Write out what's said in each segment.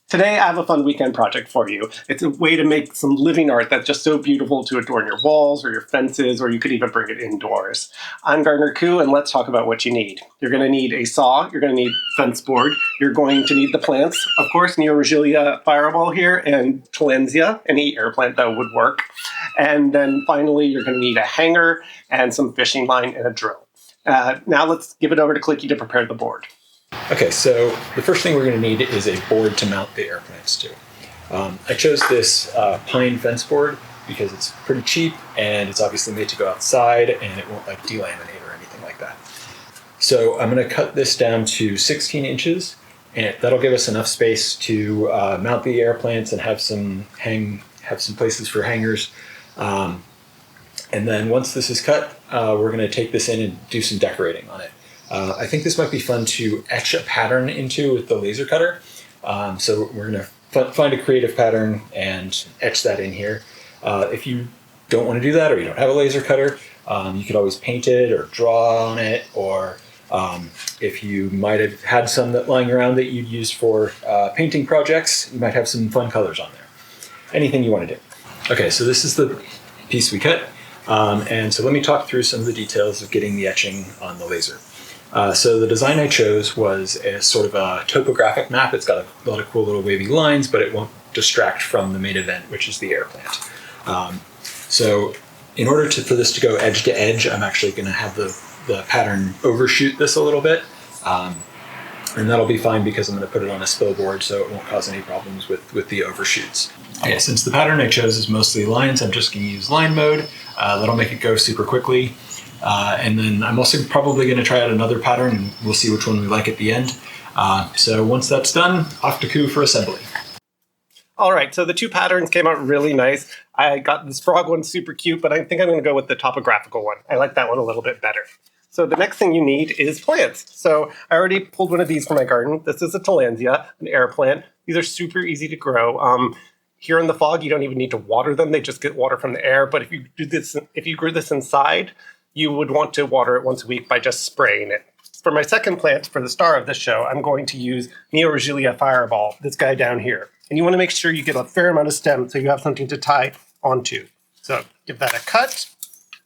Today I have a fun weekend project for you. It's a way to make some living art that's just so beautiful to adorn your walls or your fences, or you could even bring it indoors. I'm Gardener Koo, and let's talk about what you need. You're going to need a saw, you're going to need fence board, you're going to need the plants, of course, Neoregelia Fireball here, and Tillandsia, any air plant that would work. And then finally, you're going to need a hanger and some fishing line and a drill. Now let's give it over to Clicky to prepare the board. Okay, so the first thing we're going to need is a board to mount the air plants to. I chose this pine fence board because it's pretty cheap and it's obviously made to go outside and it won't like delaminate or anything like that. So I'm going to cut this down to 16 inches and that'll give us enough space to mount the air plants and have some places for hangers. And then once this is cut, we're going to take this in and do some decorating on it. I think this might be fun to etch a pattern into with the laser cutter. So we're going to find a creative pattern and etch that in here. If you don't want to do that or you don't have a laser cutter, you could always paint it or draw on it, or if you might have had some lying around that you'd use for painting projects, you might have some fun colors on there. Anything you want to do. Okay, so this is the piece we cut. And so let me talk through some of the details of getting the etching on the laser. So the design I chose was a sort of a topographic map. It's got a lot of cool little wavy lines, but it won't distract from the main event, which is the air plant. So in order for this to go edge to edge, I'm actually going to have the pattern overshoot this a little bit. And that'll be fine because I'm going to put it on a spill board, so it won't cause any problems with the overshoots. Okay, since the pattern I chose is mostly lines, I'm just going to use line mode. That'll make it go super quickly. And then I'm also probably going to try out another pattern and we'll see which one we like at the end. So once that's done, off to Koo for assembly. All right, so the two patterns came out really nice. I got this frog one super cute, but I think I'm going to go with the topographical one. I like that one a little bit better. So the next thing you need is plants. So I already pulled one of these from my garden. This is a Tillandsia, an air plant. These are super easy to grow. Here in the fog, you don't even need to water them. They just get water from the air. But if you grew this inside, you would want to water it once a week by just spraying it. For my second plant, for the star of this show, I'm going to use Neoregelia Fireball, this guy down here. And you want to make sure you get a fair amount of stem so you have something to tie onto. So give that a cut.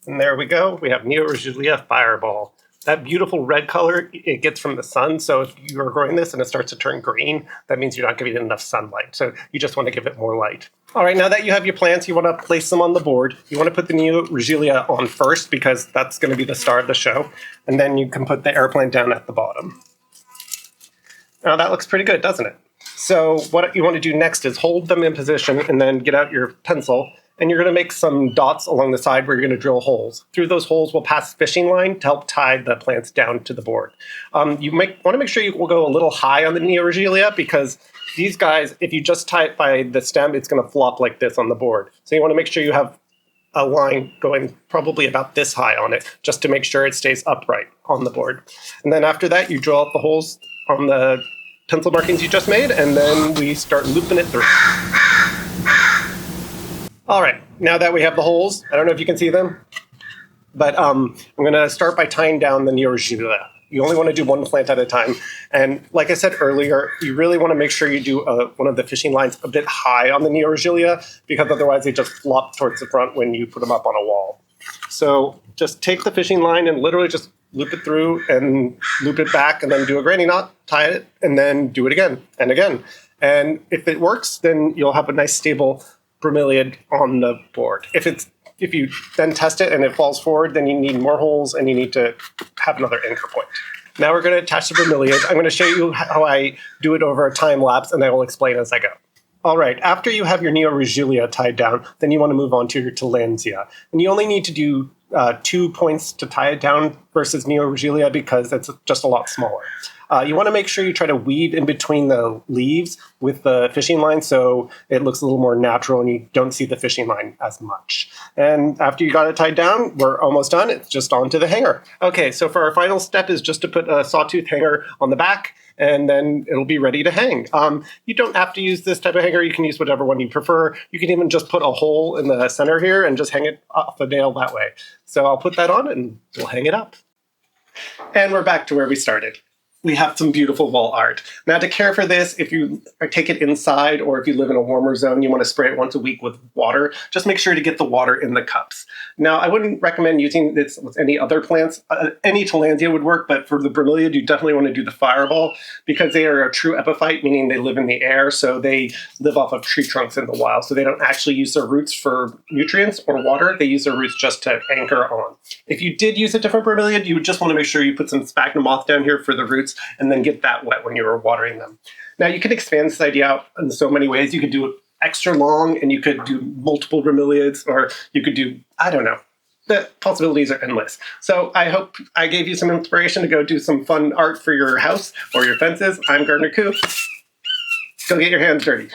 And there we go. We have Neoregelia Fireball. That beautiful red color, it gets from the sun. So if you are growing this and it starts to turn green, that means you're not giving it enough sunlight. So you just want to give it more light. All right, now that you have your plants, you want to place them on the board. You want to put the Neoregelia on first because that's going to be the star of the show. And then you can put the air plant down at the bottom. Now that looks pretty good, doesn't it? So what you want to do next is hold them in position and then get out your pencil. And you're going to make some dots along the side where you're going to drill holes. Through those holes, we'll pass fishing line to help tie the plants down to the board. You want to make sure you will go a little high on the Neoregelia because these guys, if you just tie it by the stem, it's going to flop like this on the board. So you want to make sure you have a line going probably about this high on it, just to make sure it stays upright on the board. And then after that, you drill out the holes on the pencil markings you just made, and then we start looping it through. All right, now that we have the holes, I don't know if you can see them, but I'm going to start by tying down the Neoregelia. You only want to do one plant at a time. And like I said earlier, you really want to make sure you do one of the fishing lines a bit high on the Neoregelia because otherwise they just flop towards the front when you put them up on a wall. So just take the fishing line and literally just loop it through and loop it back and then do a granny knot, tie it, and then do it again and again. And if it works, then you'll have a nice stable bromeliad on the board. If you then test it and it falls forward, then you need more holes and you need to have another anchor point. Now we're going to attach the bromeliad. I'm going to show you how I do it over a time lapse and I will explain as I go. All right, after you have your Neoregelia tied down, then you want to move on to your Tillandsia. And you only need to do 2 points to tie it down versus Neoregelia because it's just a lot smaller. You want to make sure you try to weave in between the leaves with the fishing line so it looks a little more natural and you don't see the fishing line as much. And after you got it tied down, we're almost done. It's just on to the hanger. Okay, so for our final step is just to put a sawtooth hanger on the back and then it'll be ready to hang. You don't have to use this type of hanger. You can use whatever one you prefer. You can even just put a hole in the center here and just hang it off the nail that way. So I'll put that on and we'll hang it up. And we're back to where we started. we have some beautiful wall art. Now, to care for this, if you take it inside or if you live in a warmer zone, you want to spray it once a week with water. Just make sure to get the water in the cups. Now, I wouldn't recommend using this with any other plants. Any Tillandsia would work, but for the bromeliad, you definitely want to do the Fireball because they are a true epiphyte, meaning they live in the air, so they live off of tree trunks in the wild. So they don't actually use their roots for nutrients or water. They use their roots just to anchor on. If you did use a different bromeliad, you would just want to make sure you put some sphagnum moss down here for the roots and then get that wet when you were watering them. Now, you can expand this idea out in so many ways. You could do it extra long, and you could do multiple bromeliads, or you could do, I don't know. The possibilities are endless. So I hope I gave you some inspiration to go do some fun art for your house or your fences. I'm Gardener Koo. Go get your hands dirty.